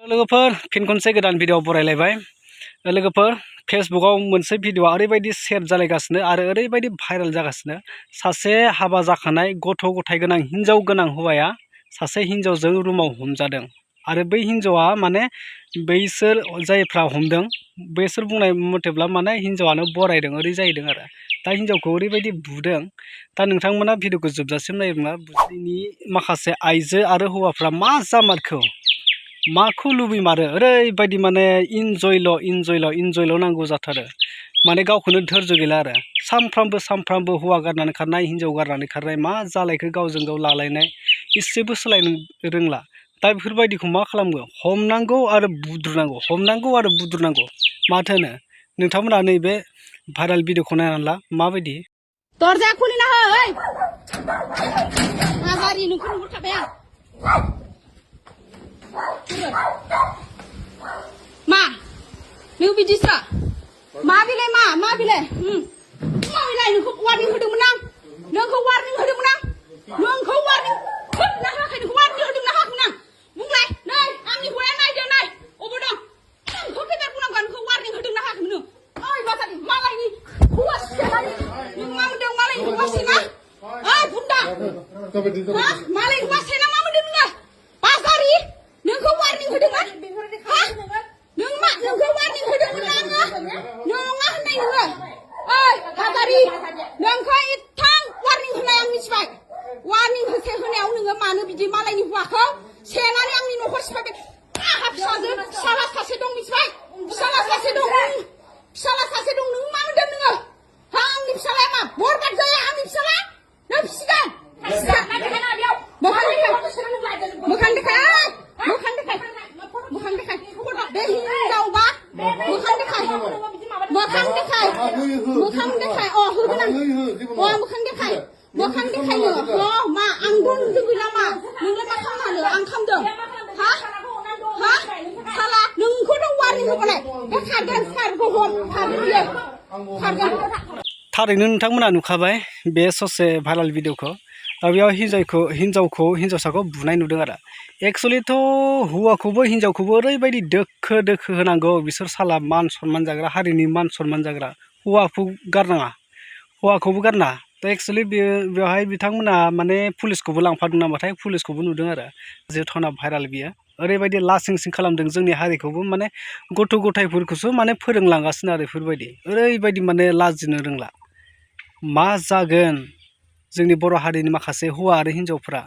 लोगोफोर फिन खनसे गोदान भिडिअ बरायलायबाय लोगोफोर फेसबुकआव मोनसे भिडिअ ओरैबायदि शेयार जालायगासिनो आरो ओरैबायदि भाइरेल जागासिनो सासे हाबा जाखानाय गथ' गथाय गोनां हिन्जाव गोनां हौवाया सासे हिन्जावजों रुमाव हमजादों आरो बै हिन्जावा माने बैसोर जायफ्रा हमदों बैसोर बुंनाय मथेब्ला माने हिन्जावानो बरायदों ओरै जाहैदों आरो दा हिन्जावखौ ओरैबायदि बुदों दा नोंथांमोना भिडिअखौ जोबजासिम नायोब्ला बुजिनि माखासे आइजो आरो हौवाफ्रा मा जामारखौ माखौ लुबैमारो ओरैबायदि माने इन्जयल नांगौ जाथारो माने गावखौनो धैर्य गैला आरो सामफ्रामबो हौवा गारनानै खारनाय हिन्जाव गारनानै खारनाय मा जालायखो गावजों गाव लालायनाय इसेबो सोलायनो रोंला दा बेफोरबायदिखौ मा खालामगौ हमनांगौ आरो बुद्रुनांगौ माथो होनो नोंथांमोना नैबे भाइरेल भिडिअखौ नायनानै ला माबायदि दरजा खुलिना हो ओइ आजारि नोंखौ नुहुरखाबाय आं मा नों बिदिसो मा बिलाय मा बिलाय नोंखौ वार्निं होदोंमोन आं नोंखौ वार्निं होदोंमोन आं नोंखौ वार्निं होदोंना होआखै नोंखौ वार्निं होदोंना होआखैमोन आं बुंलाय नै आंनि हौवाया नायदो नै अबाव दं नोंखौ खैबार बुंनांगौ नोंखौ वार्निं होदोंना होआखैमोन नों ओइ बाजारि मालायनि हौवा सियानानै नों मा मोनदों मालायनि हौवा सेना ओइ बुन्दा मालायनि हौवा सेना मा मोनदों नोङो बाजारि नोंखौ वार्निं होदोंमोन नों मा नोंखौ वार्निं होदोंमोन आङो नङा होननाय नोङो ओइ बाजारि नोंखौ एथां वार्निं होनाय आं मिथिबाय वार्निं होनायाव नोङो मानो बिदि मालायनि हौवाखौ सेनानै आंनि न'खर सिफायबाय आंहा फिसाला सासे दं मिथिबाय फिसाला सासे दं नों मा मोनदों नोङो आंनि फिसालाया मा बरबाद जाया आंनि फिसाला नों फिसिगोन मोखां देखाय बे हिनजावबा मोखां देखाय होगोन आं मोखां देखायनो मा आं दंजों गैला मा नोंलाय मा खालामनो आं खालामदों साला नोंखौनो वार्निं होबालाय बे खारगोन थारैनो नोंथांमोना नुखाबाय बे ससे भाइरेल भिडिअखौ दा बेयाव हिन्जावसाखौ बुनाय नुदों आरो एक्सुवेलिथ' हौवाखौबो हिन्जावखौबो ओरैबायदि दोखो होनांगौ बिसोर साला मान सनमान जाग्रा हारिनि मान सनमान जाग्रा हौवाखौबो गारनाङा दा एक्सुवेलि बेवहाय बिथांमोना माने पुलिसखौबो लांफादों नामाथाय पुलिसखौबो नुदों आरो जेथ'ना भाइरेल बियो ओरैबायदि लासिं खालामदों जोंनि हारिखौबो माने गथ' गथायफोरखौसो माने फोरोंलांगासिनो आरो बेफोरबायदि ओरैबायदि माने लाजिनो रोंला मा जागोन जोंनि बर' हारिनि माखासे हौवा आरो हिन्जावफ्रा